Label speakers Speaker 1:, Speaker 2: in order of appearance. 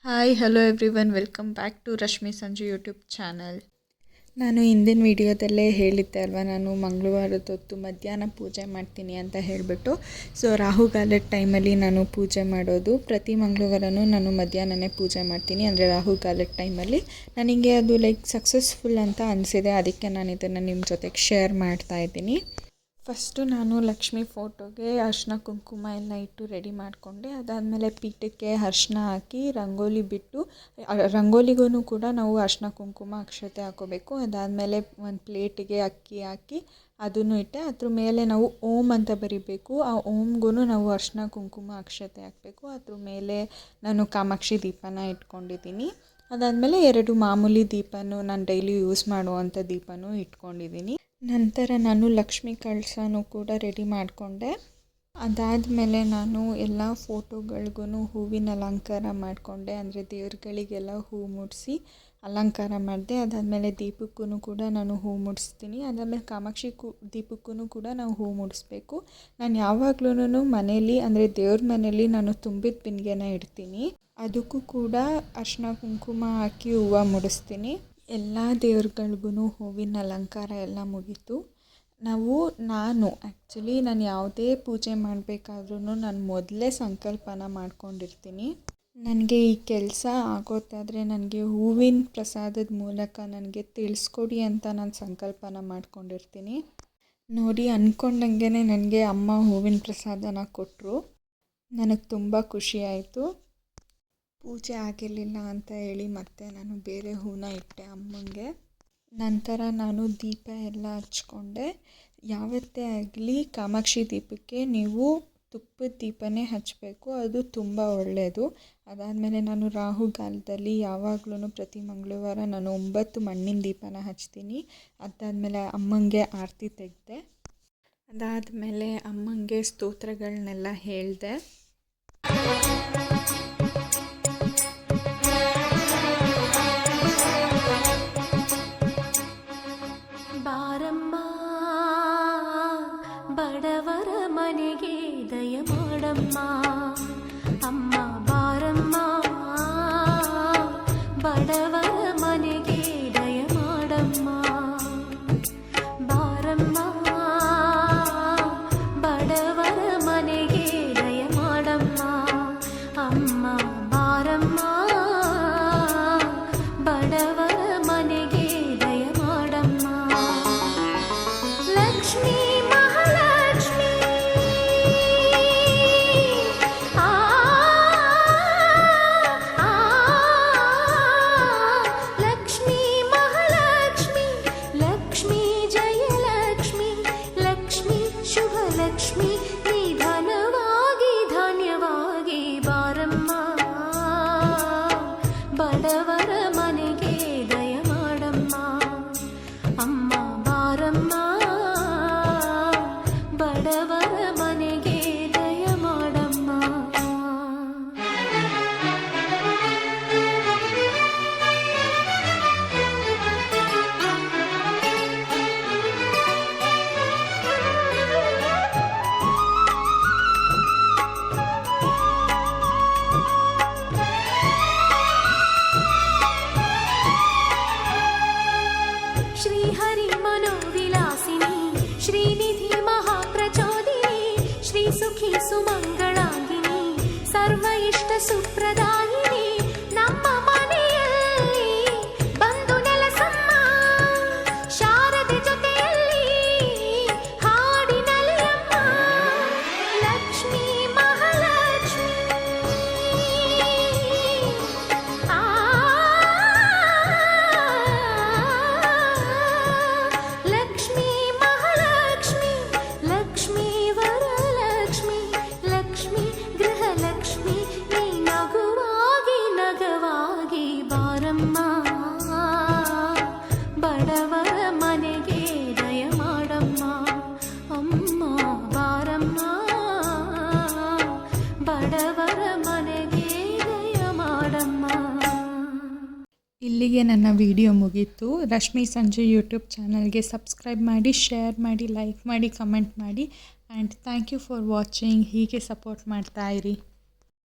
Speaker 1: Hi hello everyone, welcome back to Rashmi Sanju YouTube channel. ನಾನು ಹಿಂದಿನ ವಿಡಿಯೋದಲ್ಲೇ ಹೇಳಿದ್ದೆ ಅಲ್ವಾ, ನಾನು ಮಂಗಳವಾರದ ಹೊತ್ತು ಮಧ್ಯಾಹ್ನ ಪೂಜೆ ಮಾಡ್ತೀನಿ ಅಂತ ಹೇಳಿಬಿಟ್ಟು. ಸೊ ರಾಹುಗಾಲದ ಟೈಮಲ್ಲಿ ನಾನು ಪೂಜೆ ಮಾಡೋದು. ಪ್ರತಿ ಮಂಗಳವಾರನೂ ನಾನು ಮಧ್ಯಾಹ್ನನೇ ಪೂಜೆ ಮಾಡ್ತೀನಿ, ಅಂದರೆ ರಾಹುಗಾಲದ ಟೈಮಲ್ಲಿ. ನನಗೆ ಅದು ಸಕ್ಸಸ್ಫುಲ್ ಅಂತ ಅನಿಸಿದೆ, ಅದಕ್ಕೆ ನಾನು ಇದನ್ನು ನಿಮ್ಮ ಜೊತೆಗೆ ಶೇರ್ ಮಾಡ್ತಾ ಇದ್ದೀನಿ. ಫಸ್ಟು ನಾನು ಲಕ್ಷ್ಮಿ ಫೋಟೋಗೆ ಅರಿಶಿನ ಕುಂಕುಮ ಎಲ್ಲ ಇಟ್ಟು ರೆಡಿ ಮಾಡಿಕೊಂಡೆ. ಅದಾದಮೇಲೆ ಪೀಠಕ್ಕೆ ಅರಿಶಿನ ಹಾಕಿ ರಂಗೋಲಿ ಬಿಟ್ಟು, ರಂಗೋಲಿಗೂ ಕೂಡ ನಾವು ಅರಿಶಿನ ಕುಂಕುಮ ಅಕ್ಷತೆ ಹಾಕೋಬೇಕು. ಅದಾದಮೇಲೆ ಒಂದು ಪ್ಲೇಟಿಗೆ ಅಕ್ಕಿ ಹಾಕಿ ಅದನ್ನು ಇಟ್ಟೆ. ಅದ್ರ ಮೇಲೆ ನಾವು ಓಂ ಅಂತ ಬರಿಬೇಕು. ಆ ಓಂಗೂ ನಾವು ಅರಿಶಿನ ಕುಂಕುಮ ಅಕ್ಷತೆ ಹಾಕಬೇಕು. ಅದ್ರ ಮೇಲೆ ನಾನು ಕಾಮಾಕ್ಷಿ ದೀಪನ ಇಟ್ಕೊಂಡಿದ್ದೀನಿ. ಅದಾದಮೇಲೆ 2 ಮಾಮೂಲಿ ದೀಪನೂ, ನಾನು ಡೈಲಿ ಯೂಸ್ ಮಾಡುವಂಥ ದೀಪನೂ ಇಟ್ಕೊಂಡಿದ್ದೀನಿ. ನಂತರ ನಾನು ಲಕ್ಷ್ಮಿ ಕಳಸನೂ ಕೂಡ ರೆಡಿ ಮಾಡಿಕೊಂಡೆ. ಅದಾದಮೇಲೆ ನಾನು ಎಲ್ಲ ಫೋಟೋಗಳಿಗೂ ಹೂವಿನ ಅಲಂಕಾರ ಮಾಡಿಕೊಂಡೆ, ಅಂದರೆ ದೇವ್ರುಗಳಿಗೆಲ್ಲ ಹೂ ಮುಡಿಸಿ ಅಲಂಕಾರ ಮಾಡಿದೆ. ಅದಾದಮೇಲೆ ದೀಪಕ್ಕೂ ಕೂಡ ನಾನು ಹೂ ಮುಡಿಸ್ತೀನಿ. ಅದಾದಮೇಲೆ ಕಾಮಾಕ್ಷಿ ದೀಪಕ್ಕೂ ಕೂಡ ನಾವು ಹೂ ಮುಡಿಸ್ಬೇಕು. ನಾನು ಯಾವಾಗ್ಲೂ ಮನೇಲಿ, ಅಂದರೆ ದೇವ್ರ ಮನೇಲಿ ನಾನು ತುಂಬಿದ ಬಿಂದಿಗೆನ ಇಡ್ತೀನಿ. ಅದಕ್ಕೂ ಕೂಡ ಅರಿಶಿನ ಕುಂಕುಮ ಹಾಕಿ ಹೂವು ಮುಡಿಸ್ತೀನಿ. ಎಲ್ಲ ದೇವ್ರುಗಳಿಗೂ ಹೂವಿನ ಅಲಂಕಾರ ಎಲ್ಲ ಮುಗೀತು. ನಾನು ಯಾವುದೇ ಪೂಜೆ ಮಾಡಬೇಕಾದ್ರೂ ನಾನು ಮೊದಲೇ ಸಂಕಲ್ಪನ ಮಾಡ್ಕೊಂಡಿರ್ತೀನಿ. ನನಗೆ ಈ ಕೆಲಸ ಆಗೋತ್ತಾದರೆ ನನಗೆ ಹೂವಿನ ಪ್ರಸಾದದ ಮೂಲಕ ನನಗೆ ತಿಳಿಸ್ಕೊಡಿ ಅಂತ ನಾನು ಸಂಕಲ್ಪನ ಮಾಡ್ಕೊಂಡಿರ್ತೀನಿ. ನೋಡಿ, ಅಂದ್ಕೊಂಡಂಗೆ ನನಗೆ ಅಮ್ಮ ಹೂವಿನ ಪ್ರಸಾದನ ಕೊಟ್ಟರು. ನನಗೆ ತುಂಬ ಖುಷಿಯಾಯಿತು. ಪೂಜೆ ಆಗಿರಲಿಲ್ಲ ಅಂತ ಹೇಳಿ ಮತ್ತೆ ನಾನು ಬೇರೆ ಹೂನ ಇಟ್ಟೆ ಅಮ್ಮಂಗೆ. ನಂತರ ನಾನು ದೀಪ ಎಲ್ಲ ಹಚ್ಕೊಂಡೆ. ಯಾವತ್ತೇ ಆಗಲಿ ಕಾಮಾಕ್ಷಿ ದೀಪಕ್ಕೆ ನೀವು ತುಪ್ಪದ ದೀಪನೇ ಹಚ್ಚಬೇಕು, ಅದು ತುಂಬ ಒಳ್ಳೆಯದು. ಅದಾದಮೇಲೆ ನಾನು ರಾಹುಗಾಲದಲ್ಲಿ ಯಾವಾಗ್ಲೂ ಪ್ರತಿ ಮಂಗಳವಾರ ನಾನು 9 ಮಣ್ಣಿನ ದೀಪನ ಹಚ್ತೀನಿ. ಅದಾದಮೇಲೆ ಅಮ್ಮಂಗೆ ಆರತಿ ತೆಗೆದೆ. ಅದಾದಮೇಲೆ ಅಮ್ಮಂಗೆ ಸ್ತೋತ್ರಗಳನ್ನೆಲ್ಲ ಹೇಳಿದೆ.
Speaker 2: ಬಡವರ ಮನೆಗೆ ದಯ ಮಾಡಮ್ಮ ಅಮ್ಮ, ಬಾರಮ್ಮ ಬಡವರ ಮನೆಗೆ ದಯ ಮಾಡಮ್ಮ, ಬಾರಮ್ಮ ಬಡವರ ಮನೆಗೆ ದಯ ಮಾಡಮ್ಮ ಅಮ್ಮ, ಬಾರಮ್ಮ ಬಡವರ ಮನೆಗೆ ದಯ ಮಾಡಮ್ಮ. ಲಕ್ಷ್ಮೀ ಬಡವರ ಮನೆಗೆ ದಯ ಮಾಡಮ್ಮ ಅಮ್ಮ, ಬಾರಮ್ಮ ಬಡವರ ಮನೆಗೆ ದಯ ಮಾಡಮ್ಮ. श्रीहरि मनोविलासिनी, श्रीनिधि महाप्रचोदिनी, श्रीसुखी सुमंगलांगिनी, सर्व इष्ट सुप्रदायिनी, ನಮ್ಮ ಮನೆಯಲ್ಲಿ ಬಂದು ನೆಲೆಸಮ್ಮ, ಶಾರದೆ ಜೊತೆಯಲ್ಲಿ ಹಾಡಿನಲ್ಲಿ ಅಮ್ಮ. ಲಕ್ಷ್ಮೀ ಮಹಾಲಕ್ಷ್ಮಿ ಬಡವರ ಮನೆಗೆ ದಯ ಮಾಡಮ್ಮ ಅಮ್ಮ, ಬಾರಮ್ಮ ಬಡವರ ಮನೆಗೆ ದಯ ಮಾಡಮ್ಮ.
Speaker 1: ಇಲ್ಲಿಗೆ ನನ್ನ ವಿಡಿಯೋ ಮುಗೀತು. ರಶ್ಮಿ ಸಂಜು ಯೂಟ್ಯೂಬ್ ಚಾನಲ್ಗೆ ಸಬ್ಸ್ಕ್ರೈಬ್ ಮಾಡಿ, ಶೇರ್ ಮಾಡಿ, ಲೈಕ್ ಮಾಡಿ, ಕಮೆಂಟ್ ಮಾಡಿ. And thank you for watching. ಹೀಗೆ ಸಪೋರ್ಟ್ ಮಾಡ್ತಾಯಿರಿ.